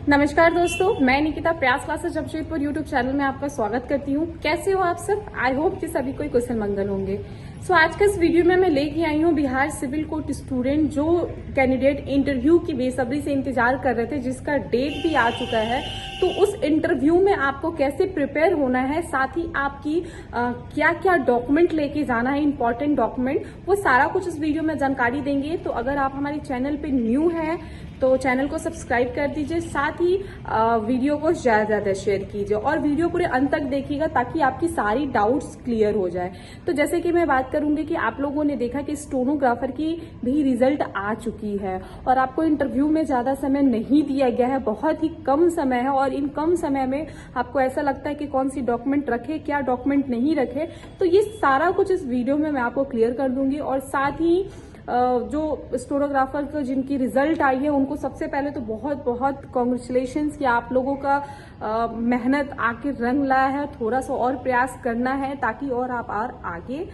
नमस्कार दोस्तों, मैं निकिता प्रयास क्लासेस जमशेदपुर यूट्यूब चैनल में आपका स्वागत करती हूँ। कैसे हो आप सब? आई होप कि सभी कोई कुशल मंगल होंगे। आज का इस वीडियो में मैं लेके आई हूँ बिहार सिविल कोर्ट स्टूडेंट जो कैंडिडेट इंटरव्यू की बेसब्री से इंतजार कर रहे थे, जिसका डेट भी आ चुका है। तो उस इंटरव्यू में आपको कैसे प्रिपेयर होना है, साथ ही आपकी क्या क्या डॉक्यूमेंट लेके जाना है, इंपॉर्टेंट डॉक्यूमेंट, वो सारा कुछ इस वीडियो में जानकारी देंगे। तो अगर आप हमारे चैनल पे न्यू हैं तो चैनल को सब्सक्राइब कर दीजिए, साथ ही वीडियो को ज्यादा से ज्यादा शेयर कीजिए और वीडियो पूरे अंत तक देखिएगा ताकि आपकी सारी डाउट्स क्लियर हो जाए। तो जैसे कि मैं बात करूंगी कि आप लोगों ने देखा कि स्टेनोग्राफर की भी रिजल्ट आ चुकी है और आपको इंटरव्यू में ज्यादा समय नहीं दिया गया है, बहुत ही कम समय है। और इन कम समय में आपको ऐसा लगता है कि कौन सी डॉक्यूमेंट रखे, क्या डॉक्यूमेंट नहीं रखे, तो ये सारा कुछ इस वीडियो में मैं आपको क्लियर कर दूंगी। और साथ ही जो स्टेनोग्राफर को जिनकी रिजल्ट आई है उनको सबसे पहले तो बहुत बहुत कॉन्ग्रेचुलेशंस कि आप लोगों का मेहनत आके रंग लाया है। थोड़ा सा और प्रयास करना है ताकि और आप आगे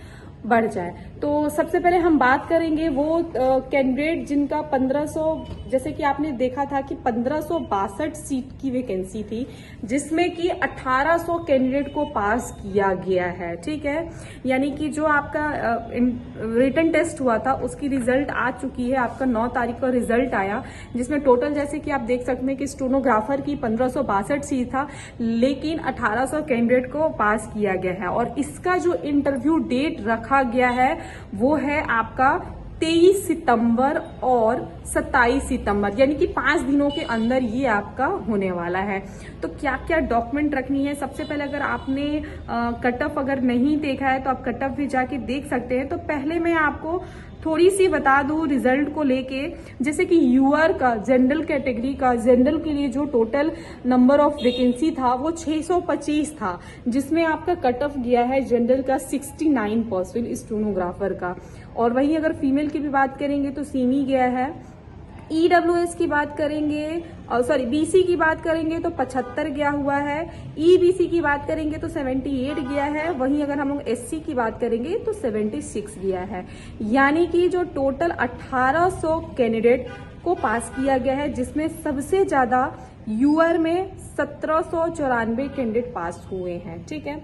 बढ़ जाए। तो सबसे पहले हम बात करेंगे वो कैंडिडेट जिनका 1500, जैसे कि आपने देखा था कि 1562 सीट की वैकेंसी थी, जिसमें कि 1800 कैंडिडेट को पास किया गया है। ठीक है, यानी कि जो आपका रिटन टेस्ट हुआ था उसकी रिजल्ट आ चुकी है। आपका 9 तारीख को रिजल्ट आया, जिसमें टोटल जैसे कि आप देख सकते हैं कि स्टेनोग्राफर की 1562 सीट था, लेकिन 1800 कैंडिडेट को पास किया गया है। और इसका जो इंटरव्यू डेट रखा गया है वो है आपका 23 सितंबर और 27 सितंबर, यानी कि 5 दिनों के अंदर ये आपका होने वाला है। तो क्या क्या डॉक्यूमेंट रखनी है, सबसे पहले अगर आपने कट ऑफ अगर नहीं देखा है तो आप कट ऑफ भी जाके देख सकते हैं। तो पहले मैं आपको थोड़ी सी बता दूं रिजल्ट को लेके, जैसे कि यूआर का जनरल कैटेगरी का, जनरल के लिए जो टोटल नंबर ऑफ वैकेंसी था वो 625 था, जिसमें आपका कट ऑफ गया है जनरल का 69% स्टेनोग्राफर का। और वही अगर फीमेल की भी बात करेंगे तो सीमी गया है। ईडब्ल्यूएस की बात करेंगे और बीसी की बात करेंगे तो 75 गया हुआ है। ईबीसी की बात करेंगे तो 78 गया है। वहीं अगर हम लोग एससी की बात करेंगे तो 76 गया है। यानी कि जो टोटल 1800 कैंडिडेट को पास किया गया है, जिसमें सबसे ज्यादा यूआर में 1794 कैंडिडेट पास हुए हैं। ठीक है,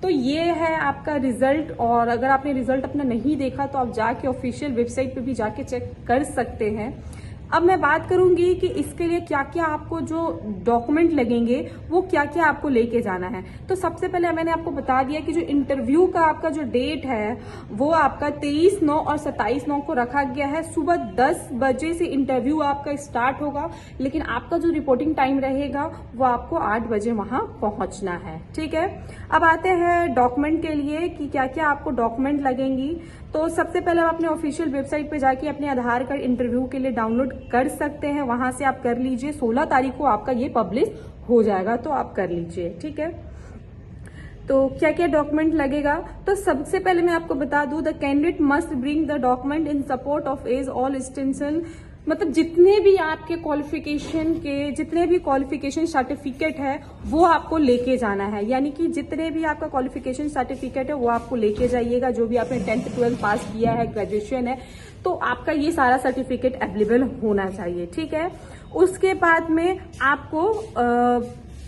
तो ये है आपका रिजल्ट। और अगर आपने रिजल्ट अपना नहीं देखा तो आप जाके ऑफिशियल वेबसाइट पे भी जाके चेक कर सकते हैं। अब मैं बात करूंगी कि इसके लिए क्या क्या आपको जो डॉक्यूमेंट लगेंगे वो क्या क्या आपको लेके जाना है। तो सबसे पहले मैंने आपको बता दिया कि जो इंटरव्यू का आपका जो डेट है वो आपका 23/9 और 27/9 को रखा गया है। सुबह 10 बजे से इंटरव्यू आपका स्टार्ट होगा, लेकिन आपका जो रिपोर्टिंग टाइम रहेगा वो आपको 8 बजे वहां पहुंचना है। ठीक है, अब आते हैं डॉक्यूमेंट के लिए कि क्या क्या आपको डॉक्यूमेंट लगेंगी। तो सबसे पहले आप अपने ऑफिशियल वेबसाइट पे जाके अपने आधार कार्ड इंटरव्यू के लिए डाउनलोड कर सकते हैं, वहां से आप कर लीजिए। 16 तारीख को आपका ये पब्लिश हो जाएगा, तो आप कर लीजिए। ठीक है, तो क्या क्या डॉक्यूमेंट लगेगा, तो सबसे पहले मैं आपको बता दूं, the candidate must bring the document in support of age all essential, मतलब जितने भी आपके क्वालिफिकेशन के जितने भी क्वालिफिकेशन सर्टिफिकेट है वो आपको लेके जाना है। यानी कि जितने भी आपका क्वालिफिकेशन सर्टिफिकेट है वो आपको लेके जाइएगा। जो भी आपने 10th 12th पास किया है, ग्रेजुएशन है, तो आपका ये सारा सर्टिफिकेट अवेलेबल होना चाहिए। ठीक है, उसके बाद में आपको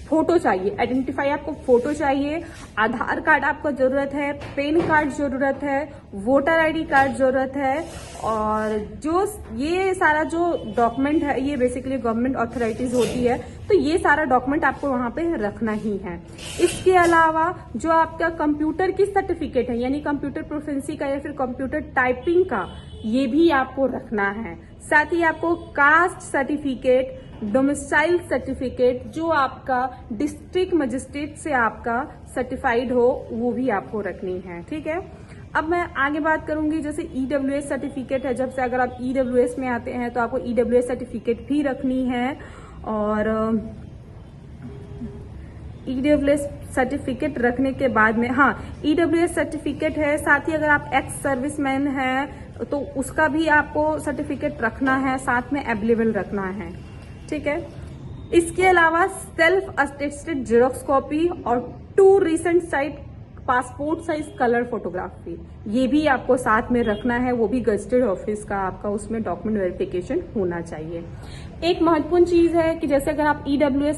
फोटो चाहिए, आइडेंटिफाई आपको फोटो चाहिए, आधार कार्ड आपको जरूरत है, पैन कार्ड जरूरत है, वोटर आईडी कार्ड जरूरत है। और जो ये सारा जो डॉक्यूमेंट है ये बेसिकली गवर्नमेंट ऑथराइटीज होती है, तो ये सारा डॉक्यूमेंट आपको वहां पे रखना ही है। इसके अलावा जो आपका कंप्यूटर की सर्टिफिकेट है, यानी कंप्यूटर प्रोफिशिएंसी का या फिर कंप्यूटर टाइपिंग का, ये भी आपको रखना है। साथ ही आपको कास्ट सर्टिफिकेट, डोमिसाइल सर्टिफिकेट, जो आपका डिस्ट्रिक्ट मजिस्ट्रेट से आपका सर्टिफाइड हो, वो भी आपको रखनी है। ठीक है, अब मैं आगे बात करूंगी, जैसे ईडब्ल्यूएस सर्टिफिकेट है, जब से अगर आप ईडब्ल्यूएस में आते हैं तो आपको ईडब्ल्यूएस सर्टिफिकेट भी रखनी है। और ईडब्ल्यूएस सर्टिफिकेट रखने के बाद में, हाँ, ईडब्ल्यूएस सर्टिफिकेट है। साथ ही अगर आप एक्स सर्विसमैन है तो उसका भी आपको सर्टिफिकेट रखना है, साथ में अवेलेबल रखना है। ठीक है, इसके अलावा सेल्फ अटेस्टेड जेरोक्स कॉपी और 2 recent site passport size colour photography, ये भी आपको साथ में रखना है। वो भी गजेटेड ऑफिस का आपका उसमें डॉक्यूमेंट वेरिफिकेशन होना चाहिए। एक महत्वपूर्ण चीज है कि जैसे अगर आप EWS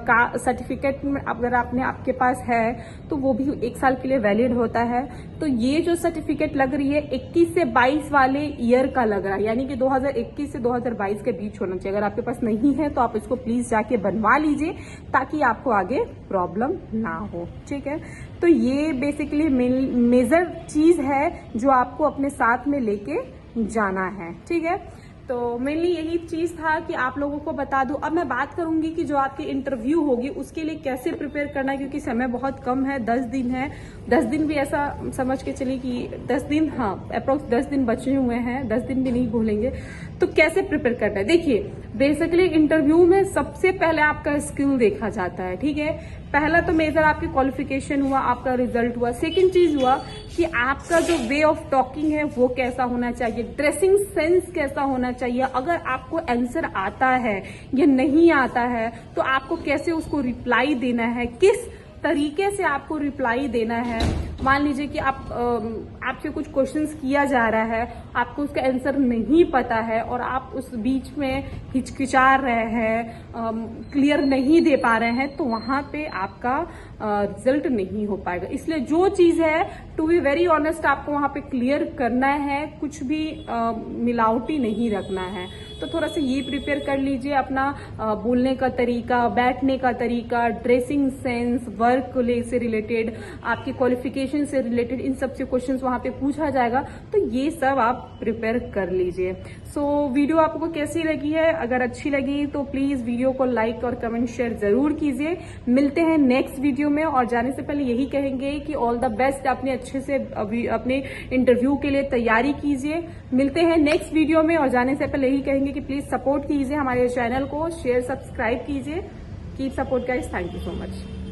का सर्टिफिकेट अगर आपके पास है तो वो भी 1 साल के लिए वैलिड होता है। तो ये जो सर्टिफिकेट लग रही है 21 से 22 वाले ईयर का लग रहा है, यानी कि 2021 से 2022 के बीच होना चाहिए। अगर आपके पास नहीं है तो आप इसको प्लीज जाके बनवा लीजिए ताकि आपको आगे प्रॉब्लम ना हो। ठीक है, तो ये बेसिकली मेजर चीज है जो आपको अपने साथ में लेके जाना है। ठीक है, तो मेनली यही चीज था कि आप लोगों को बता दूं। अब मैं बात करूंगी कि जो आपकी इंटरव्यू होगी उसके लिए कैसे प्रिपेयर करना है, क्योंकि समय बहुत कम है, 10 दिन है। 10 दिन भी ऐसा समझ के चलिए कि 10 दिन, हाँ अप्रोक्स 10 दिन बचे हुए हैं, 10 दिन भी नहीं भूलेंगे। तो कैसे प्रिपेयर करना है, देखिए बेसिकली इंटरव्यू में सबसे पहले आपका स्किल देखा जाता है। ठीक है, पहला तो मेजर आपकी क्वालिफिकेशन हुआ, आपका रिजल्ट हुआ। सेकंड चीज हुआ कि आपका जो वे ऑफ टॉकिंग है वो कैसा होना चाहिए, ड्रेसिंग सेंस कैसा होना चाहिए। अगर आपको आंसर आता है या नहीं आता है तो आपको कैसे उसको रिप्लाई देना है, किस तरीके से आपको रिप्लाई देना है। मान लीजिए कि आपसे कुछ क्वेश्चंस किया जा रहा है, आपको उसका आंसर नहीं पता है और आप उस बीच में हिचकिचा रहे हैं, क्लियर नहीं दे पा रहे हैं, तो वहां पे आपका रिजल्ट नहीं हो पाएगा। इसलिए जो चीज है, टू बी वेरी ऑनेस्ट, आपको वहां पे क्लियर करना है, कुछ भी मिलावटी नहीं रखना है। तो थोड़ा सा ये प्रिपेयर कर लीजिए, अपना बोलने का तरीका, बैठने का तरीका, ड्रेसिंग सेंस, वर्क से रिलेटेड, आपकी क्वालिफिकेशन से रिलेटेड, इन सब से क्वेश्चंस वहां पे पूछा जाएगा। तो ये सब आप प्रिपेयर कर लीजिए। सो वीडियो आपको कैसी लगी है, अगर अच्छी लगी तो प्लीज वीडियो को लाइक और कमेंट शेयर जरूर कीजिए। मिलते हैं नेक्स्ट वीडियो में, और जाने से पहले यही कहेंगे कि ऑल द बेस्ट, अपने अच्छे से अपने इंटरव्यू के लिए तैयारी कीजिए। मिलते हैं नेक्स्ट वीडियो में, और जाने से पहले यही कहेंगे कि प्लीज सपोर्ट कीजिए हमारे चैनल को, शेयर सब्सक्राइब कीजिए। Keep support guys, thank you so much.